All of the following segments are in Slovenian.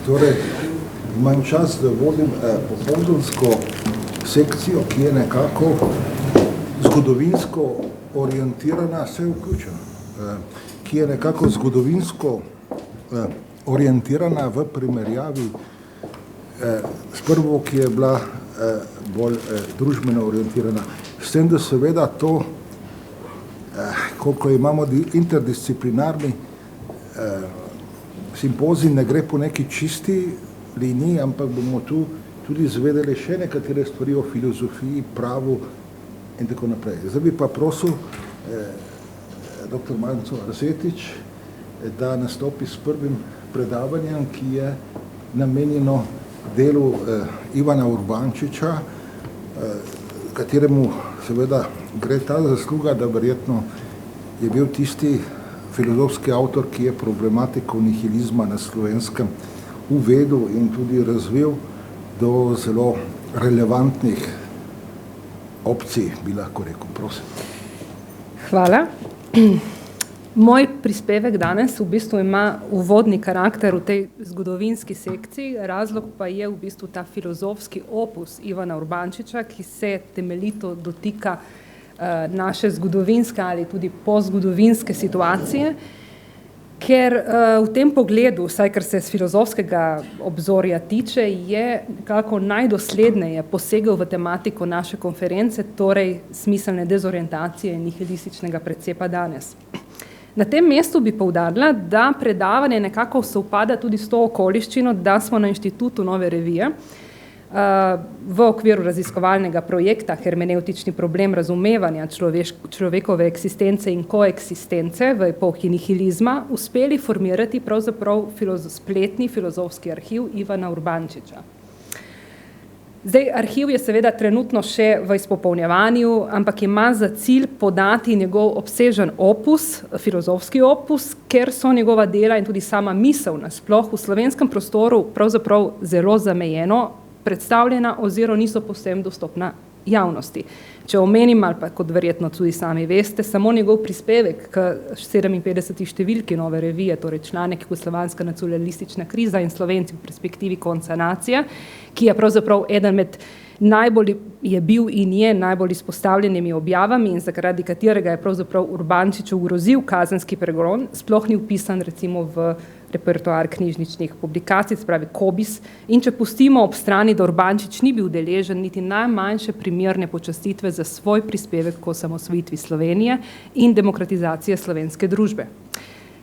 Torej, imam čas, da vodim popoldansko sekcijo, ki je nekako zgodovinsko orientirana, vse vključeno, ki je nekako zgodovinsko orientirana v primerjavi s prvo, ki je bila bolj družbeno orientirana. S tem, da seveda to, koliko imamo interdisciplinarni simpozij, ne gre po neki čisti liniji, ampak bomo tu tudi zvedeli še nekatere stvari o filozofiji, pravu in tako naprej. Zdaj bi pa prosil dr. Manco Arzetič, da nastopi s prvim predavanjem, ki je namenjeno delu Ivana Urbančiča, kateremu seveda gre ta zasluga, da verjetno je bil tisti filozofski avtor, ki je problematiko nihilizma na Slovenskem uvedel in tudi razvil do zelo relevantnih opcij, bi lahko rekel. Prosim. Hvala. Moj prispevek danes v bistvu ima uvodni karakter v tej zgodovinski sekciji, razlog pa je v bistvu ta filozofski opus Ivana Urbančiča, ki se temeljito dotika naše zgodovinske ali tudi pozgodovinske situacije, ker v tem pogledu, vsaj kar se z filozofskega obzorja tiče, je nekako najdosledneje posegel v tematiko naše konference, torej smiselne dezorientacije in nihilističnega precepa danes. Na tem mestu bi poudarila, da predavanje nekako sovpada tudi s to okoliščino, da smo na Inštitutu Nove revije v okviru raziskovalnega projekta Hermeneutični problem razumevanja človekove eksistence in koeksistence v epohi nihilizma uspeli formirati pravzaprav spletni filozofski arhiv Ivana Urbančiča. Zdaj, arhiv je seveda trenutno še v izpopolnjevanju, ampak ima za cilj podati njegov obsežen opus, filozofski opus, ker so njegova dela in tudi sama misel nasploh v slovenskem prostoru pravzaprav zelo zamejeno predstavljena oziroma niso povsem dostopna javnosti. Če omenim, ali pa kot verjetno tudi sami veste, samo njegov prispevek k 57. številki Nove revije, torej članek Jugoslovanska nacionalistična kriza in Slovenci v perspektivi konca nacije, ki je pravzaprav eden med najbolj je bil in je najbolj izpostavljenimi objavami in zaradi katerega je pravzaprav Urbančiču grozil kazenski pregon, sploh ni vpisan recimo v repertoar knjižničnih publikacij, spravi Kobis, in če pustimo ob strani, da Urbančič ni bil deležen niti najmanjše primerne počastitve za svoj prispevek k osamosvojitvi Slovenije in demokratizacije slovenske družbe.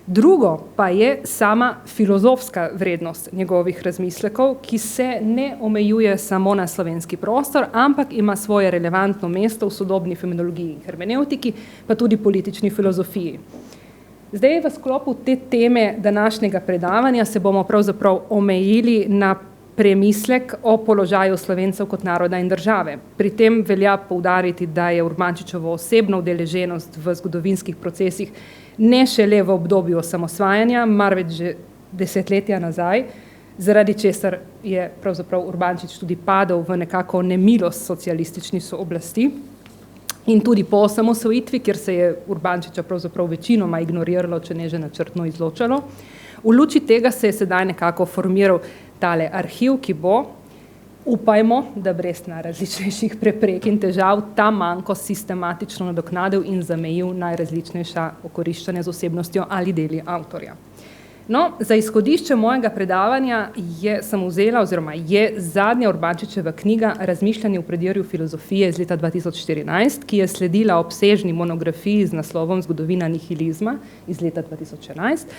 Drugo pa je sama filozofska vrednost njegovih razmislekov, ki se ne omejuje samo na slovenski prostor, ampak ima svoje relevantno mesto v sodobni fenomenologiji in hermeneutiki, pa tudi politični filozofiji. Zdaj v sklopu te teme današnjega predavanja se bomo pravzaprav omejili na premislek o položaju Slovencev kot naroda in države. Pri tem velja poudariti, da je Urbančičevo osebno udeleženost v zgodovinskih procesih ne šele v obdobju osamosvajanja, marveč že desetletja nazaj, zaradi česar je pravzaprav Urbančič tudi padel v nekako nemilost socialistični oblasti. In tudi po osamosvojitvi, kjer se je Urbančiča pravzaprav večinoma ignoriralo, če ne že načrtno izločalo. V luči tega se je sedaj nekako formiral tale arhiv, ki bo, upajmo, da brez najrazličnejših preprek in težav ta manko sistematično nadoknadil in zamejil najrazličnejša okoriščanja z osebnostjo ali deli avtorja. No, za izhodišče mojega predavanja sem vzela oziroma je zadnja Urbančičeva knjiga Razmišljanje v predjorju filozofije iz leta 2014, ki je sledila obsežni monografiji z naslovom Zgodovina nihilizma iz leta 2011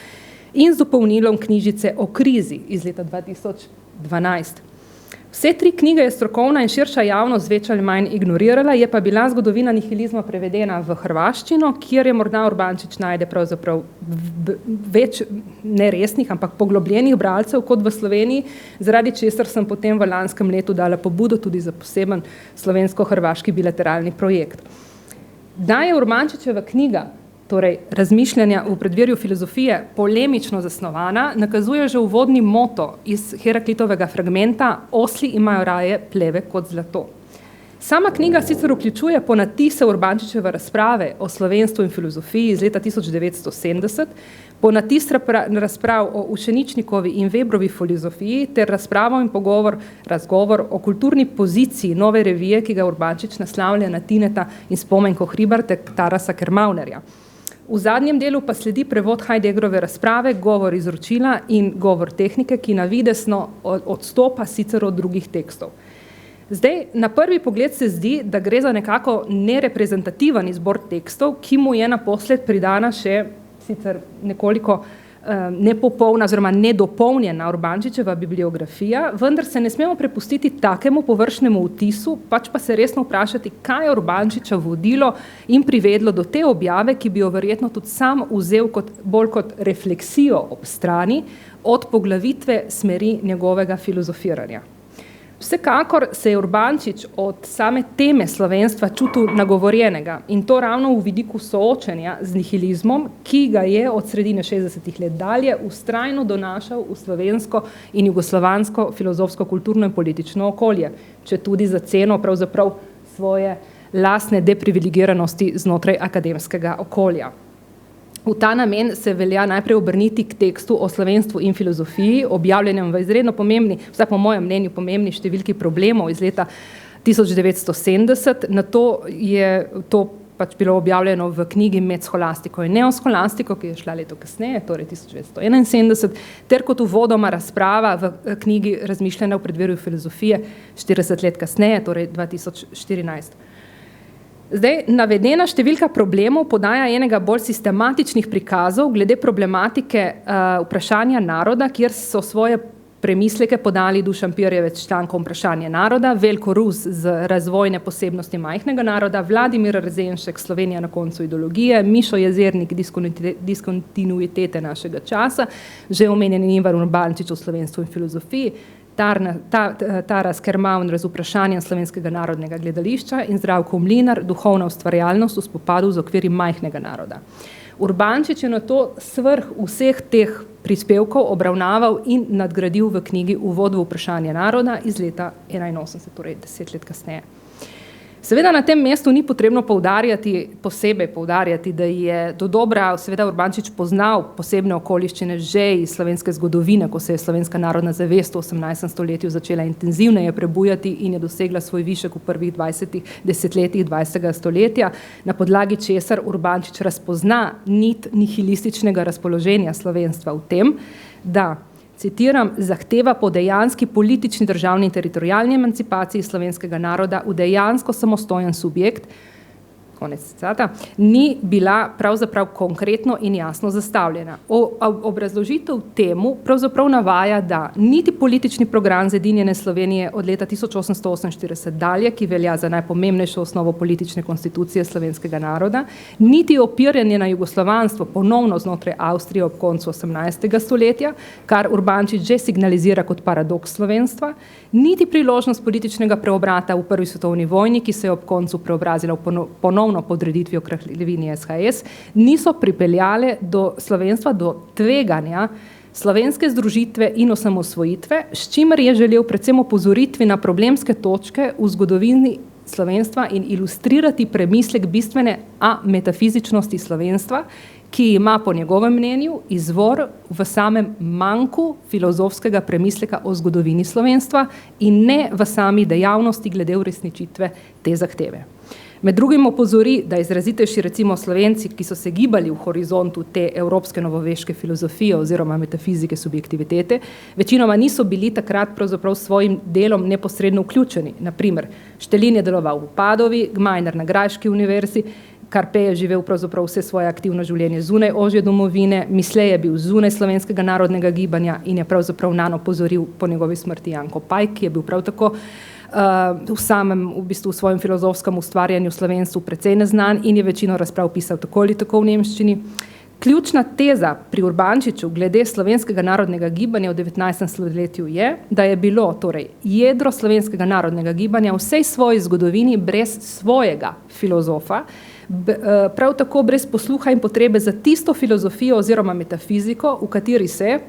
in z dopolnilom knjižice O krizi iz leta 2012. Vse tri knjige je strokovna in širša javnost več ali manj ignorirala, je pa bila Zgodovina nihilizma prevedena v hrvaščino, kjer je morda Urbančič najde pravzaprav več neresnih, ampak poglobljenih bralcev kot v Sloveniji, zaradi česar sem potem v lanskem letu dala pobudo tudi za poseben slovensko-hrvaški bilateralni projekt. Da je Urbančičeva knjiga, torej Razmišljanja v predverju filozofije, polemično zasnovana, nakazuje že uvodni moto iz Heraklitovega fragmenta Osli imajo raje pleve kot zlato. Sama knjiga sicer vključuje ponatise Urbančičeve razprave o slovenstvu in filozofiji iz leta 1970, ponatis razprav o Učeničnikovi in Webrovi filozofiji ter razpravo in razgovor o kulturni poziciji nove revije, ki ga Urbančič naslavlja na Tineta in Spomenko Hribar ter Tarasa Kermaunerja. V zadnjem delu pa sledi prevod Heideggerove razprave, govor izročila in govor tehnike, ki navidezno odstopa sicer od drugih tekstov. Zdaj, na prvi pogled se zdi, da gre za nekako nereprezentativen izbor tekstov, ki mu je naposled pridana še sicer nekoliko nepopolna oziroma nedopolnjena Urbančičeva bibliografija, vendar se ne smemo prepustiti takemu površnemu vtisu, pač pa se resno vprašati, kaj je Urbančiča vodilo in privedlo do te objave, ki bi jo verjetno tudi sam vzel bolj kot refleksijo ob strani od poglavitve smeri njegovega filozofiranja. Vsekakor se je Urbančič od same teme slovenstva čutil nagovorjenega in to ravno v vidiku soočenja z nihilizmom, ki ga je od sredine 60-ih let dalje vztrajno donašal v slovensko in jugoslovansko filozofsko, kulturno in politično okolje, če tudi za ceno pravzaprav svoje lastne deprivilegiranosti znotraj akademskega okolja. V ta namen se velja najprej obrniti k tekstu o slovenstvu in filozofiji, objavljenem v izredno pomembni, vsaj po mojem mnenju pomembni številki problemov iz leta 1970. Nato je to pač bilo objavljeno v knjigi Med scholastiko in neoscholastiko, ki je šla leto kasneje, torej 1971, ter kot uvodoma razprava v knjigi Razmišljanja v predverju filozofije 40 let kasneje, torej 2014. Zdaj, navedena številka problemov podaja enega bolj sistematičnih prikazov glede problematike vprašanja naroda, kjer so svoje premisleke podali Dušan Pirjevec s člankom Vprašanje naroda, Veljko Rus z Razvojne posebnosti majhnega naroda, Vladimir Rezenšek, Slovenija na koncu ideologije, Mišo Jezernik, Diskontinuitete našega časa, že omenjeni Ivan Urbančič o slovenstvu in filozofiji, Taras Kermauner z Vprašanjem slovenskega narodnega gledališča in Zdravko Mlinar, Duhovna ustvarjalnost v spopadu z okviri majhnega naroda. Urbančič je na to svrh vseh teh prispevkov obravnaval in nadgradil v knjigi Uvod v vprašanje naroda iz leta 1981, torej 10 let kasneje. Seveda na tem mestu ni potrebno posebej poudarjati, da je dodobra seveda Urbančič poznal posebne okoliščine že iz slovenske zgodovine, ko se je slovenska narodna zavest v 18. stoletju začela intenzivneje prebujati in je dosegla svoj višek v prvih 20 desetletjih 20. stoletja, na podlagi česar Urbančič razpozna nit nihilističnega razpoloženja slovenstva v tem, da citiram, zahteva po dejanski politični, državni in teritorialni emancipaciji slovenskega naroda v dejansko samostojen subjekt, konec citata, ni bila pravzaprav konkretno in jasno zastavljena. Obrazložitev temu pravzaprav navaja, da niti politični program Zedinjene Slovenije od leta 1848 dalje, ki velja za najpomembnejšo osnovo politične konstitucije slovenskega naroda, niti opiranje na jugoslovanstvo ponovno znotraj Avstrije ob koncu 18. stoletja, kar Urbančič že signalizira kot paradoks slovenstva, niti priložnost političnega preobrata v prvi svetovni vojni, ki se je ob koncu preobrazila v ponovno podreditvijo kraljevini SHS, niso pripeljale do slovenstva do tveganja slovenske združitve in osamosvojitve, s čimer je želel predvsem opozoritvi na problemske točke v zgodovini slovenstva in ilustrirati premislek bistvene metafizičnosti slovenstva, ki ima po njegovem mnenju izvor v samem manku filozofskega premisleka o zgodovini slovenstva in ne v sami dejavnosti glede uresničitve te zahteve. Med drugim opozori, da izrazitejši recimo Slovenci, ki so se gibali v horizontu te evropske novoveške filozofije oziroma metafizike subjektivitete, večinoma niso bili takrat pravzaprav s svojim delom neposredno vključeni. Naprimer, Štelin je deloval v Padovi, Gmajner na Grajški univerzi, Karpe je živel pravzaprav vse svoje aktivno življenje zunaj ožje domovine, Mislej je bil zunaj slovenskega narodnega gibanja in je pravzaprav nanj opozoril po njegovi smrti Janko Pajk, ki je bil prav tako v svojem filozofskem ustvarjanju slovenstvu precej neznan in je večino razprav pisal tako ali tako v nemščini. Ključna teza pri Urbančiču glede slovenskega narodnega gibanja v 19. stoletju je, da je bilo torej jedro slovenskega narodnega gibanja v vsej svoji zgodovini brez svojega filozofa, prav tako brez posluha in potrebe za tisto filozofijo oziroma metafiziko, v kateri se,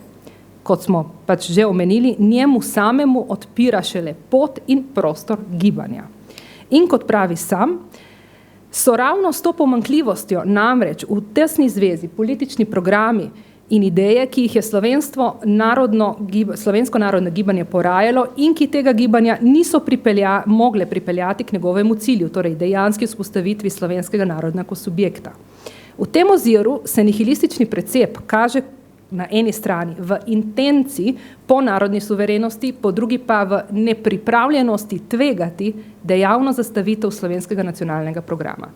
kot smo pač že omenili, njemu samemu odpira šele pot in prostor gibanja. In kot pravi sam, so ravno s to pomanjkljivostjo namreč v tesni zvezi politični programi in ideje, ki jih je slovensko narodno gibanje porajalo in ki tega gibanja niso mogle pripeljati k njegovemu cilju, torej dejanski vzpostavitvi slovenskega narodnega subjekta. V tem oziru se nihilistični precep kaže na eni strani v intenciji po narodni suverenosti, po drugi pa v nepripravljenosti tvegati dejavno zastavitev slovenskega nacionalnega programa.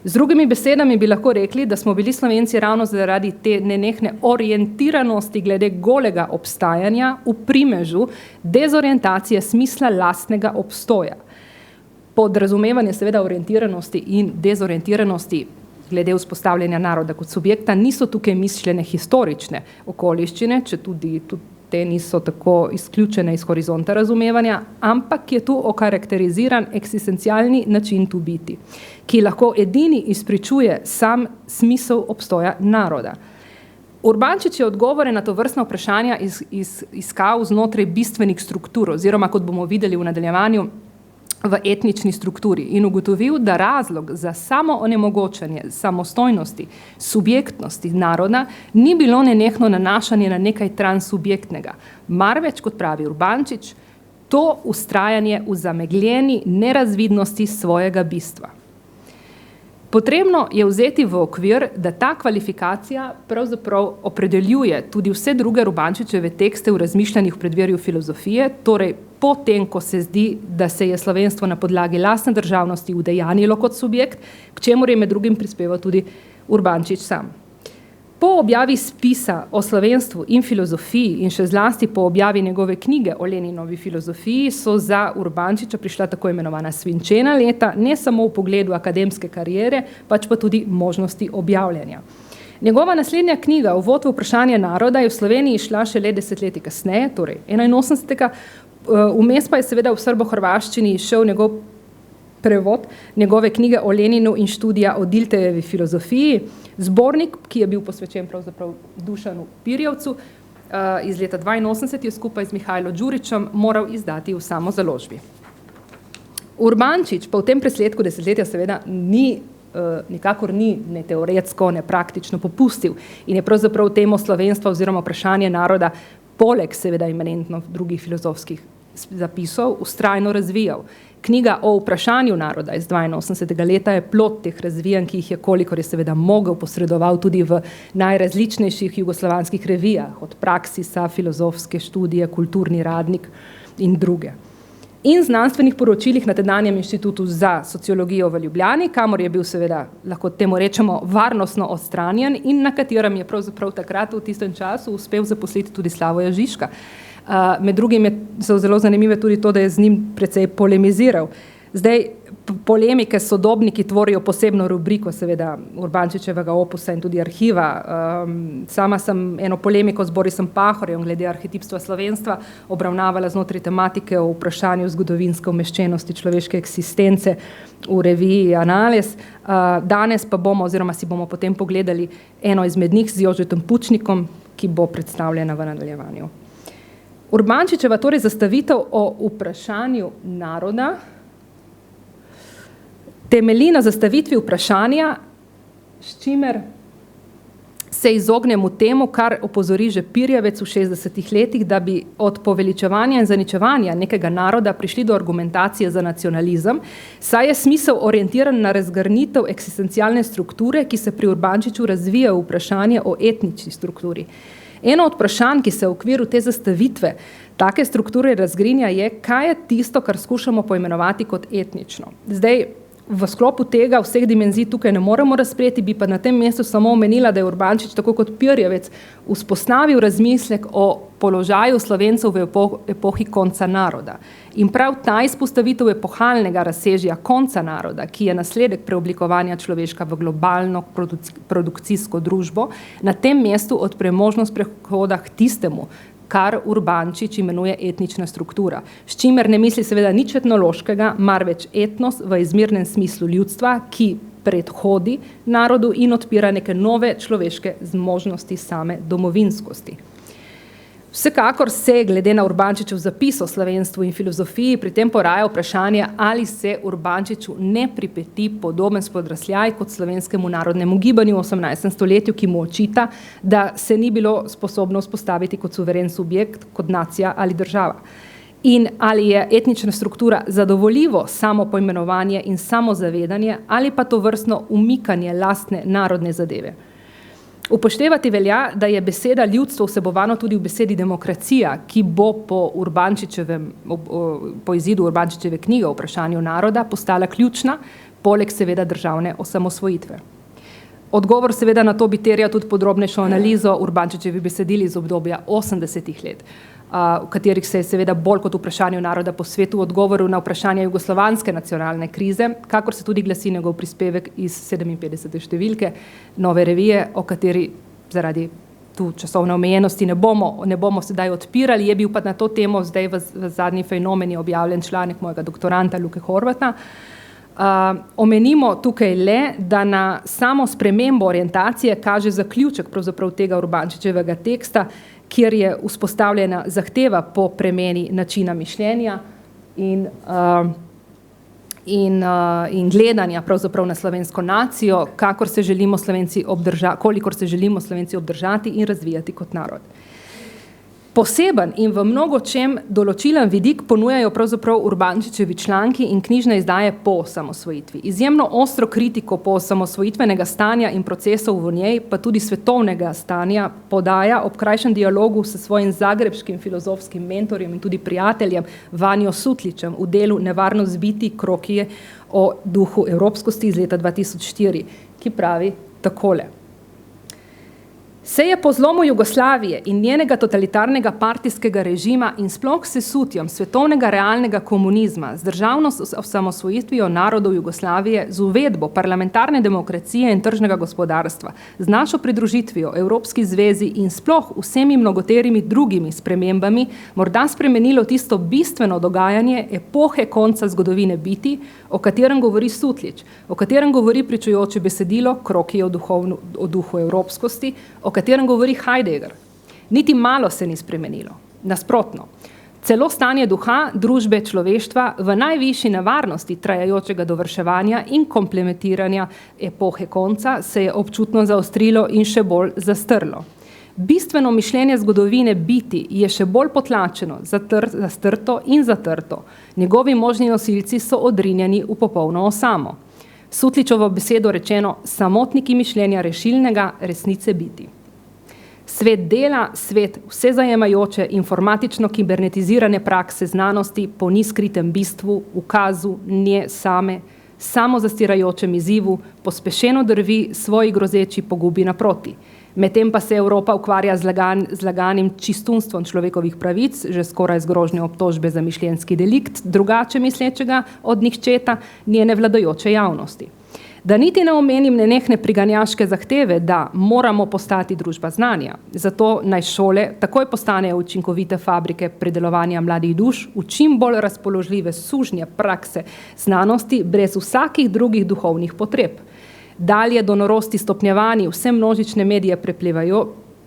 Z drugimi besedami bi lahko rekli, da smo bili Slovenci ravno zaradi te nenehne orientiranosti glede golega obstajanja v primežu dezorientacije smisla lastnega obstoja. Podrazumevanje seveda orientiranosti in dezorientiranosti glede vzpostavljanja naroda kot subjekta niso tukaj mišljene historične okoliščine, če tudi te niso tako izključene iz horizonta razumevanja, ampak je tu okarakteriziran eksistencialni način tu biti, ki lahko edini izpričuje sam smisel obstoja naroda. Urbančič je odgovore na to vrstna vprašanja iskal znotraj bistvenih struktur, oziroma kot bomo videli v nadaljevanju, v etnični strukturi in ugotovil, da razlog za samo onemogočanje samostojnosti, subjektnosti naroda ni bilo nenehno nanašanje na nekaj transsubjektnega, marveč, kot pravi Urbančič, to ustrajanje v zamegljeni nerazvidnosti svojega bistva. Potrebno je vzeti v okvir, da ta kvalifikacija pravzaprav opredeljuje tudi vse druge Urbančičeve tekste v razmišljanjih v predverju filozofije, torej potem, ko se zdi, da se je slovenstvo na podlagi lastne državnosti udejanilo kot subjekt, k čemur je med drugim prispeval tudi Urbančič sam. Po objavi spisa o slovenstvu in filozofiji in še zlasti po objavi njegove knjige o Leninovi filozofiji so za Urbančiča prišla tako imenovana svinčena leta, ne samo v pogledu akademske kariere, pač pa tudi možnosti objavljanja. Njegova naslednja knjiga, Uvod v vprašanje naroda, je v Sloveniji šla šele desetletji kasneje, torej 81. Vmes pa je seveda v srbo-hrvaščini šel njegov prevod njegove knjige o Leninu in študija o Diltejevi filozofiji, zbornik, ki je bil posvečen pravzaprav Dušanu Pirjevcu, iz leta 82 je skupaj z Mihajlo Đurićem moral izdati v samozaložbi. Urbančič pa v tem presledku desetletja seveda nikakor ni ne teoretsko, ne praktično popustil in je pravzaprav temo slovenstva oziroma vprašanje naroda poleg seveda imanentno drugih filozofskih zapisov vztrajno razvijal. Knjiga o vprašanju naroda iz 82. leta je plod teh razvijanj, ki jih je, kolikor je seveda mogel, posredoval tudi v najrazličnejših jugoslovanskih revijah, od Praksisa, Filozofske študije, Kulturni radnik in druge. In znanstvenih poročilih na tedanjem inštitutu za sociologijo v Ljubljani, kamor je bil seveda, lahko temu rečemo, varnostno odstranjen in na katerem je pravzaprav takrat v tistem času uspel zaposliti tudi Slavoja Žižka. Med drugim so zelo zanimive tudi to, da je z njim precej polemiziral. Zdaj, polemike sodobniki tvorijo posebno rubriko seveda Urbančičevega opusa in tudi arhiva. Sama sem eno polemiko z Borisom Pahorjem glede arhetipstva slovenstva obravnavala znotraj tematike o vprašanju zgodovinske umeščenosti človeške eksistence v reviji Anales. Danes pa bomo, oziroma si bomo potem pogledali eno izmed njih z Jožetom Pučnikom, ki bo predstavljena v nadaljevanju. Urbančičeva torej zastavitev o vprašanju naroda temelji na zastavitvi vprašanja, s čimer se izognemo temu, kar opozori že Pirjevec v 60. letih, da bi od poveličevanja in zaničevanja nekega naroda prišli do argumentacije za nacionalizem, saj je smisel orientiran na razgrnitev eksistencialne strukture, ki se pri Urbančiču razvija v vprašanje o etnični strukturi. Eno od vprašanj, ki se v okviru te zastavitve take strukture razgrinja, je, kaj je tisto, kar skušamo poimenovati kot etnično. Zdaj, v sklopu tega vseh dimenzij tukaj ne moremo razpreti, bi pa na tem mestu samo omenila, da je Urbančič, tako kot Pirjevec, vzpostavil razmislek o položaju Slovencev v epohi konca naroda. In prav ta izpostavitev epohalnega razsežja konca naroda, ki je nasledek preoblikovanja človeška v globalno produkcijsko družbo, na tem mestu odpre možnost prehoda k tistemu, kar Urbančič imenuje etnična struktura, s čimer ne misli seveda nič etnološkega, marveč etnos v izmirnem smislu ljudstva, ki predhodi narodu in odpira neke nove človeške zmožnosti same domovinskosti. Vsekakor se glede na Urbančičev zapis o slovenstvu in filozofiji pri tem poraja vprašanje, ali se Urbančiču ne pripeti podoben spodrsljaj kot slovenskemu narodnemu gibanju v 18. stoletju, ki mu očita, da se ni bilo sposobno vzpostaviti kot suveren subjekt, kot nacija ali država. In ali je etnična struktura zadovoljivo samo poimenovanje in samozavedanje ali pa to vrstno umikanje lastne narodne zadeve. Upoštevati velja, da je beseda ljudstvo vsebovano tudi v besedi demokracija, ki bo po izidu Urbančičeve knjige o vprašanju naroda postala ključna, poleg seveda državne osamosvojitve. Odgovor seveda na to bi terjal tudi podrobnejšo analizo Urbančičevih besedil iz obdobja 80. let, v katerih se je seveda bolj kot vprašanju naroda po svetu odgovoril na vprašanje jugoslovanske nacionalne krize, kakor se tudi glasi njegov prispevek iz 57. številke Nove revije, o kateri zaradi tu časovne omejenosti ne bomo sedaj odpirali, je bil pa na to temo zdaj v zadnji Fejnomeni objavljen članek mojega doktoranta Luke Horvata. Omenimo tukaj le, da na samo spremembo orientacije kaže zaključek pravzaprav tega Urbančičevega teksta, kjer je vzpostavljena zahteva po premeni načina mišljenja in gledanja pravzaprav na slovensko nacijo, kolikor se želimo Slovenci obdržati in razvijati kot narod. Poseben in v mnogočem določilen vidik ponujajo pravzaprav Urbančičevi članki in knjižne izdaje po osamosvojitvi. Izjemno ostro kritiko po osamosvojitvenega stanja in procesov v njej, pa tudi svetovnega stanja, podaja ob krajšem dialogu s svojim zagrebškim filozofskim mentorjem in tudi prijateljem Vanjo Sutličem v delu Nevarnost biti krokije o duhu evropskosti iz leta 2004, ki pravi takole. Se je po zlomu Jugoslavije in njenega totalitarnega partijskega režima in sploh sesutjem svetovnega realnega komunizma z državno osamosvojitvijo narodov Jugoslavije, z uvedbo parlamentarne demokracije in tržnega gospodarstva, z našo pridružitvijo Evropski zvezi in sploh vsemi mnogoterimi drugimi spremembami morda spremenilo tisto bistveno dogajanje epohe konca zgodovine biti, o katerem govori Sutlič, o katerem govori pričujoče besedilo Kroki o duhu evropskosti, o katerem govori Heidegger. Niti malo se ni spremenilo. Nasprotno. Celo stanje duha družbe človeštva v najvišji nevarnosti trajajočega dovrševanja in komplementiranja epohe konca se je občutno zaostrilo in še bolj zastrlo. Bistveno mišljenje zgodovine biti je še bolj potlačeno, zastrto in zatrto. Njegovi možni nosilci so odrinjeni v popolno osamo. Sutličovo besedo rečeno samotniki mišljenja rešilnega resnice biti. Svet dela, svet vsezajemajoče, informatično-kibernetizirane prakse znanosti po nizkritem bistvu, ukazu, nje same, samozastirajočem izzivu, pospešeno drvi svoji grozeči pogubi naproti. Medtem pa se Evropa ukvarja z laganim čistunstvom človekovih pravic, že skoraj z grožnjo obtožbe za mišljenjski delikt, drugače mislečega od nihčeta njene vladajoče javnosti. Da niti ne omenim nenehne priganjaške zahteve, da moramo postati družba znanja. Zato naj šole takoj postanejo učinkovite fabrike predelovanja mladih duš v čim bolj razpoložljive sužnje prakse znanosti brez vsakih drugih duhovnih potreb. Dalje do norosti stopnjevani, vse množične medije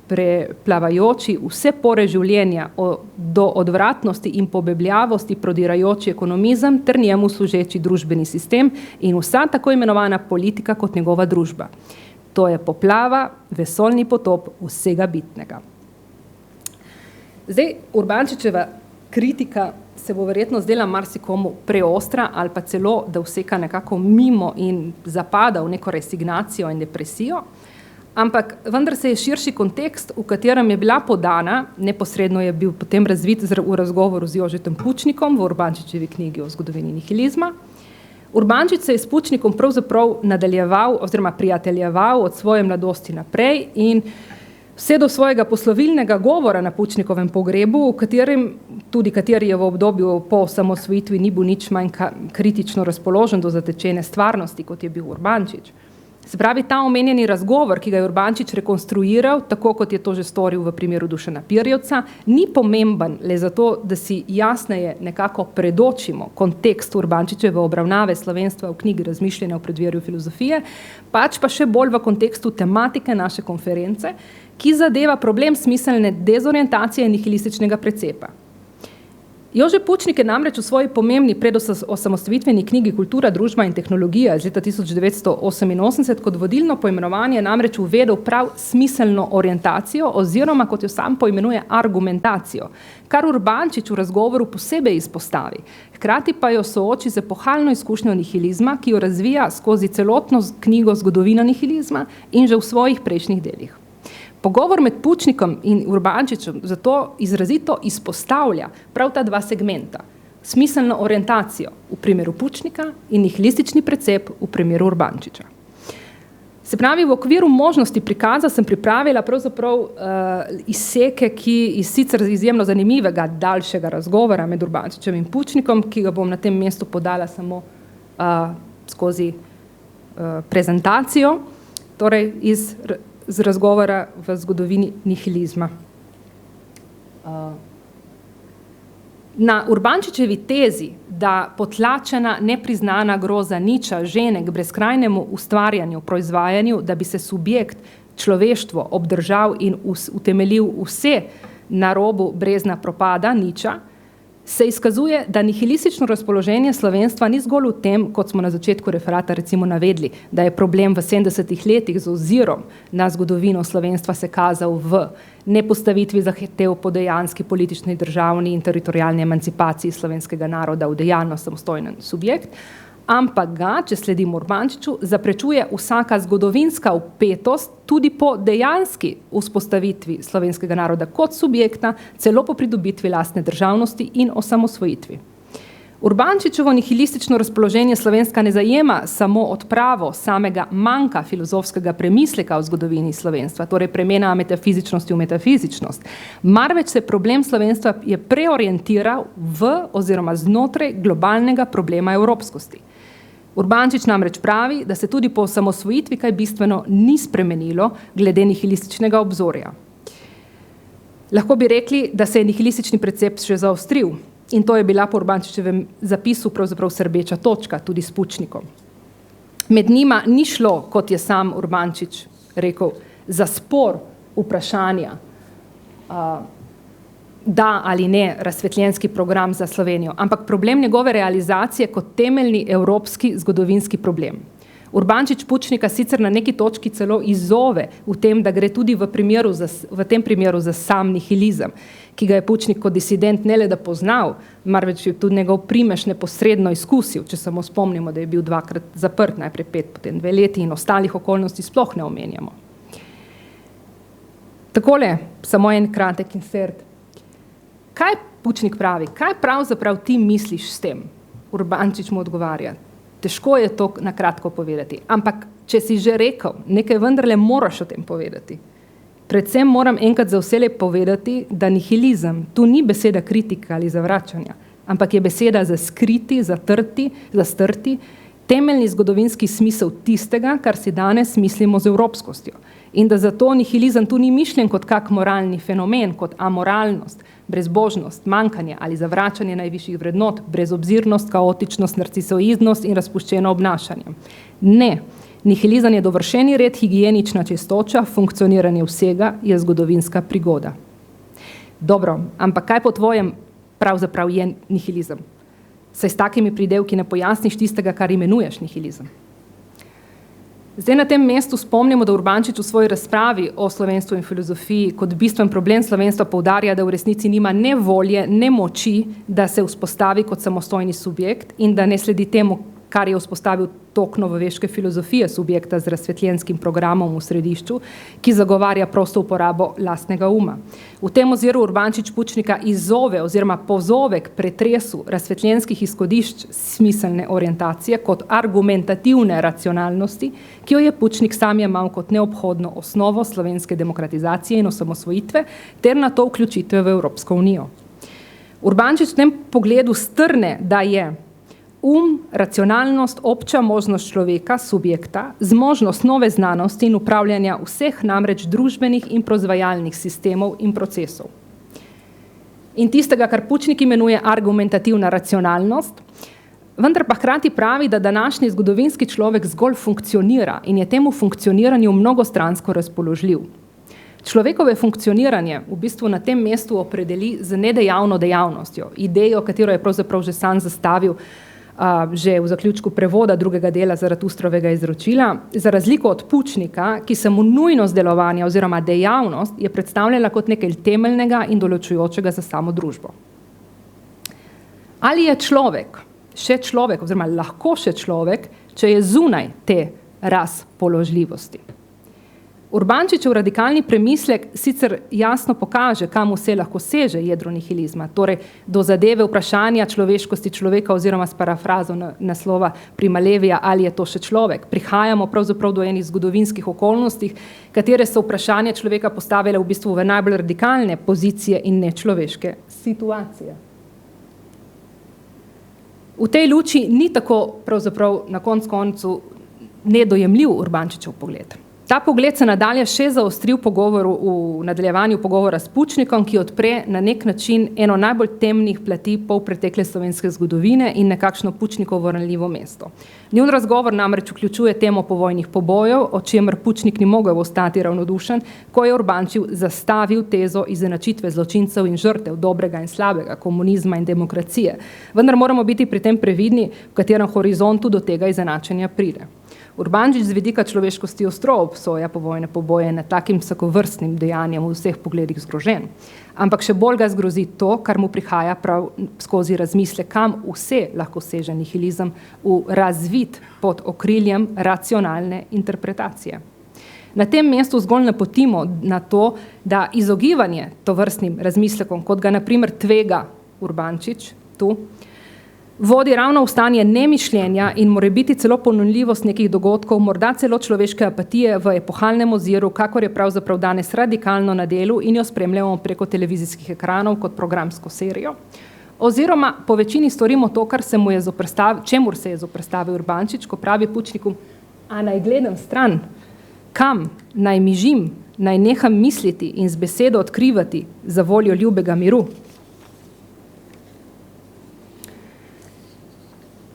preplavajoči, vse pore življenja, do odvratnosti in pobebljavosti prodirajoči ekonomizem ter njemu služeči družbeni sistem in vsa tako imenovana politika kot njegova družba. To je poplava, vesoljni potop vsega bitnega. Zdaj, Urbančičeva kritika se bo verjetno zdela marsikomu preostra ali pa celo, da vseka nekako mimo in zapada v neko resignacijo in depresijo, ampak vendar se je širši kontekst, v katerem je bila podana, neposredno je bil potem razvit v razgovoru z Jožetom Pučnikom v Urbančičevi knjigi o zgodovini nihilizma. Urbančič se je s Pučnikom pravzaprav nadaljeval oziroma prijateljeval od svoje mladosti naprej in vse do svojega poslovilnega govora na Pučnikovem pogrebu, kateri je v obdobju po osamosvojitvi ni bil nič manj kritično razpoložen do zatečene stvarnosti, kot je bil Urbančič. Se pravi, ta omenjeni razgovor, ki ga je Urbančič rekonstruiral, tako kot je to že storil v primeru Dušana Pirjevca, ni pomemben le zato, da si jasneje nekako predočimo kontekst Urbančičeve obravnave slovenstva v knjigi Razmišljanja o predverju filozofije, pač pa še bolj v kontekstu tematike naše konference, ki zadeva problem smiselne dezorientacije in nihilističnega precepa. Jože Pučnik je namreč v svoji pomembni predosamosvojitveni knjigi Kultura, družba in tehnologija iz leta 1988 kot vodilno poimenovanje namreč uvedel prav smiselno orientacijo oziroma, kot jo sam poimenuje, argumentacijo, kar Urbančič v razgovoru posebej izpostavi. Hkrati pa jo sooči z epohalno izkušnjo nihilizma, ki jo razvija skozi celotno knjigo Zgodovina nihilizma in že v svojih prejšnjih delih. Pogovor med Pučnikom in Urbančičem zato izrazito izpostavlja prav ta dva segmenta. Smiselno orientacijo v primeru Pučnika in nihilistični precep v primeru Urbančiča. Se pravi, v okviru možnosti prikaza sem pripravila pravzaprav izseke, ki iz sicer izjemno zanimivega daljšega razgovora med Urbančičem in Pučnikom, ki ga bom na tem mestu podala samo skozi prezentacijo, torej z razgovora v zgodovini nihilizma. Na Urbančičevi tezi, da potlačena, nepriznana groza niča žene k brezkrajnemu ustvarjanju, proizvajanju, da bi se subjekt, človeštvo obdržal in utemeljil vse na robu brezna propada niča, se izkazuje, da nihilistično razpoloženje slovenstva ni zgolj v tem, kot smo na začetku referata recimo navedli, da je problem v 70-ih letih z ozirom na zgodovino slovenstva se kazal v nepostavitvi zahtev po dejanski politični, državni in teritorialni emancipaciji slovenskega naroda v dejavno samostojen subjekt, ampak ga, če sledimo Urbančiču, zaprečuje vsaka zgodovinska vpetost tudi po dejanski vzpostavitvi slovenskega naroda kot subjekta, celo po pridobitvi lastne državnosti in osamosvojitvi. Urbančičevo nihilistično razpoloženje slovenska ne zajema samo odpravo samega manjka filozofskega premisleka o zgodovini slovenstva, torej premena metafizičnosti v metafizičnost, marveč se problem slovenstva je preorientiral v oziroma znotraj globalnega problema evropskosti. Urbančič namreč pravi, da se tudi po osamosvojitvi kaj bistveno ni spremenilo glede nihilističnega obzorja. Lahko bi rekli, da se je nihilistični precep še zaostril, in to je bila po Urbančičevem zapisu pravzaprav srbeča točka, tudi s Pučnikom. Med njima ni šlo, kot je sam Urbančič rekel, za spor vprašanja, da ali ne razsvetljenski program za Slovenijo, ampak problem njegove realizacije kot temeljni evropski zgodovinski problem. Urbančič Pučnika sicer na neki točki celo izzove v tem, da gre tudi v tem primeru za sam nihilizem, ki ga je Pučnik kot disident ne le da poznal, marveč je tudi njegov primež neposredno izkusil, če samo spomnimo, da je bil dvakrat zaprt, najprej 5, potem 2 leti in ostalih okolnosti sploh ne omenjamo. Takole, samo en kratek insert. Kaj Pučnik pravi? Kaj pravzaprav ti misliš s tem? Urbančič mu odgovarja. Težko je to na kratko povedati, ampak če si že rekel, nekaj vendarle moraš o tem povedati. Predvsem moram enkrat za vselej povedati, da nihilizem tu ni beseda kritika ali zavračanja, ampak je beseda za skriti, zastrti, temeljni zgodovinski smisel tistega, kar si danes mislimo z evropskostjo. In da zato nihilizem tu ni mišljen kot kak moralni fenomen, kot amoralnost, brezbožnost, manjkanje ali zavračanje najvišjih vrednot, brezobzirnost, kaotičnost, narcisoidnost in razpuščeno obnašanje. Ne, nihilizem je dovršeni red, higienična čistoča, funkcioniranje vsega je zgodovinska prigoda. Dobro, ampak kaj po tvojem pravzaprav je nihilizem? Saj s takimi pridevki ne pojasniš tistega, kar imenuješ nihilizem. Zdaj na tem mestu spomnimo, da Urbančič v svoji razpravi o slovenstvu in filozofiji kot bistven problem slovenstva poudarja, da v resnici nima ne volje, ne moči, da se vzpostavi kot samostojni subjekt in da ne sledi temu, kar je vzpostavil tok novoveške filozofije subjekta z razsvetljenskim programom v središču, ki zagovarja prosto uporabo lastnega uma. V tem oziru Urbančič Pučnika izzove oziroma pozove k pretresu razsvetljenskih izhodišč smiselne orientacije kot argumentativne racionalnosti, ki jo je Pučnik sam jemal kot neobhodno osnovo slovenske demokratizacije in osamosvojitve ter na to vključitve v Evropsko unijo. Urbančič v tem pogledu strne, da je racionalnost, obča možnost človeka, subjekta, zmožnost nove znanosti in upravljanja vseh namreč družbenih in proizvajalnih sistemov in procesov. In tistega, kar Pučnik imenuje argumentativna racionalnost, vendar pa hkrati pravi, da današnji zgodovinski človek zgolj funkcionira in je temu funkcioniranju mnogostransko razpoložljiv. Človekove funkcioniranje v bistvu na tem mestu opredeli z nedejavno dejavnostjo, idejo, katero je pravzaprav že sam zastavil že v zaključku prevoda drugega dela Zaratustrovega izročila, za razliko od Pučnika, ki se mu nujnost delovanja oziroma dejavnost je predstavljala kot nekaj temeljnega in določujočega za samo družbo. Ali je človek, še človek oziroma lahko še človek, če je zunaj te razpoložljivosti? Urbančičev radikalni premislek sicer jasno pokaže, kam vse lahko seže jedro nihilizma, torej do zadeve vprašanja človeškosti človeka oziroma s parafrazo naslova Prima Levija, ali je to še človek. Prihajamo pravzaprav do enih zgodovinskih okolnostih, katere so vprašanje človeka postavile v bistvu v najbolj radikalne pozicije in nečloveške situacije. V tej luči ni tako pravzaprav na koncu nedojemljiv Urbančičev pogled. Ta pogled se nadalje še zaostri v nadaljevanju pogovora s Pučnikom, ki odpre na nek način eno najbolj temnih plati polpretekle slovenske zgodovine in nekakšno Pučnikovo ranljivo mesto. Njun razgovor namreč vključuje temo povojnih pobojev, o čemer Pučnik ni mogel ostati ravnodušen, ko je Urbančič zastavil tezo izenačitve zločincev in žrtev, dobrega in slabega, komunizma in demokracije. Vendar moramo biti pri tem previdni, v katerem horizontu do tega izenačenja pride. Urbančič z vidika človeškosti ostro obsoja povojne poboje nad takim vsakovrstnim dejanjem v vseh pogledih zgrožen. Ampak še bolj ga zgrozi to, kar mu prihaja prav skozi razmisle, kam vse lahko seže nihilizem v razvit pod okriljem racionalne interpretacije. Na tem mestu zgolj napotimo na to, da izogibanje tovrstnim razmislekom, kot ga na primer tvega Urbančič tu, vodi ravno v stanje nemišljenja in morebiti celo ponovljivost nekih dogodkov, morda celo človeške apatije v epohalnem oziru, kakor je pravzaprav danes radikalno na delu in jo spremljamo preko televizijskih ekranov kot programsko serijo. Oziroma po večini storimo to, čemur se je zoperstavil Urbančič, ko pravi Pučniku, a naj gledam stran, kam naj mižim, naj neham misliti in z besedo odkrivati za voljo ljubega miru.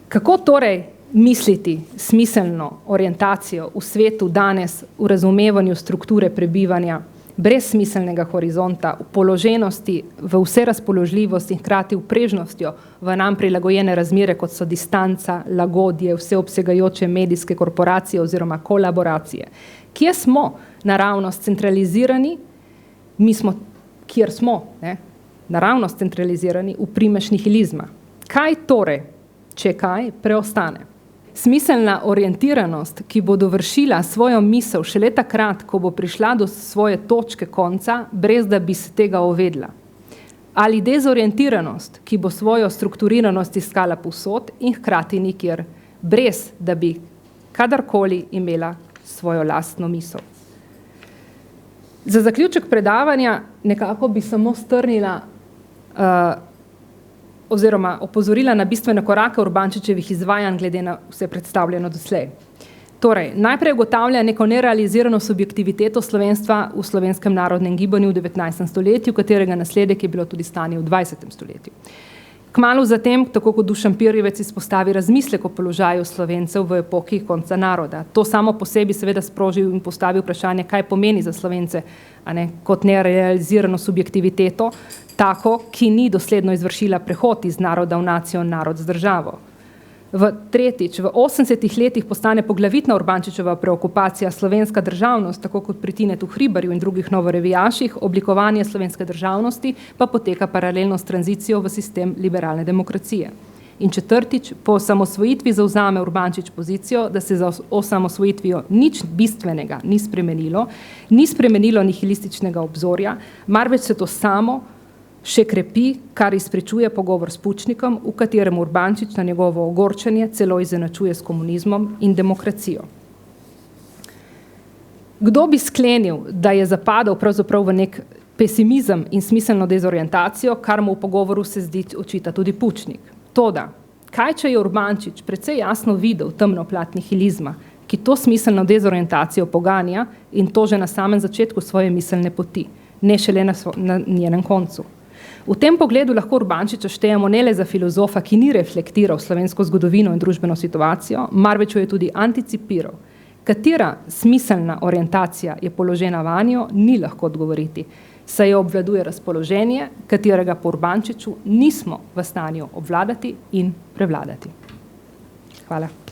Kako torej misliti smiselno orientacijo v svetu danes v razumevanju strukture prebivanja, brez smiselnega horizonta, v položenosti, v vse razpoložljivost in hkrati v prežnostjo v nam prilagojene razmere, kot so distanca, lagodje, vseobsegajoče medijske korporacije oziroma kolaboracije. Kje smo naravnost centralizirani? Mi smo, kjer smo, naravnost centralizirani v primež nihilizma. Kaj torej, če kaj, preostane? Smiselna orientiranost, ki bo dovršila svojo misel šele takrat, ko bo prišla do svoje točke konca, brez da bi se tega ovedla. Ali dezorientiranost, ki bo svojo strukturiranost iskala povsod in hkrati nikjer, brez da bi kadarkoli imela svojo lastno misel. Za zaključek predavanja nekako bi samo strnila oziroma opozorila na bistvene korake Urbančičevih izvajanj glede na vse predstavljeno doslej. Torej, najprej ugotavlja neko nerealizirano subjektiviteto slovenstva v slovenskem narodnem gibanju v 19. stoletju, katerega nasledek je bilo tudi stanje v 20. stoletju. Kmalu zatem, tako kot Dušan Pirjevec, izpostavi razmislek o položaju Slovencev v epohi konca naroda. To samo po sebi seveda sprožil in postavi vprašanje, kaj pomeni za Slovence, kot nerealizirano subjektiviteto, tako, ki ni dosledno izvršila prehod iz naroda v nacijo, narod z državo. Tretjič, v 80. letih postane poglavitna Urbančičeva preokupacija slovenska državnost, tako kot pri Tinetu Hribarju in drugih novorevijaših, oblikovanje slovenske državnosti pa poteka paralelno s tranzicijo v sistem liberalne demokracije. In četrtič, po osamosvojitvi zavzame Urbančič pozicijo, da se za osamosvojitvijo nič bistvenega ni spremenilo nihilističnega obzorja, marveč se to samo še krepi, kar izpričuje pogovor s Pučnikom, v katerem Urbančič na njegovo ogorčenje celo izenačuje s komunizmom in demokracijo. Kdo bi sklenil, da je zapadel pravzaprav v nek pesimizem in smiselno dezorientacijo, kar mu v pogovoru se zdi očita tudi Pučnik. Toda, kaj če je Urbančič precej jasno videl temno plat nihilizma, ki to smiselno dezorientacijo poganja in to že na samem začetku svoje miselne poti, ne šele na njenem koncu. V tem pogledu lahko Urbančiča štejemo ne le za filozofa, ki ni reflektiral slovensko zgodovino in družbeno situacijo, marveč jo je tudi anticipiral. Katera smiselna orientacija je položena vanjo, ni lahko odgovoriti, saj jo obvladuje razpoloženje, katerega po Urbančiču nismo v stanju obvladati in prevladati. Hvala.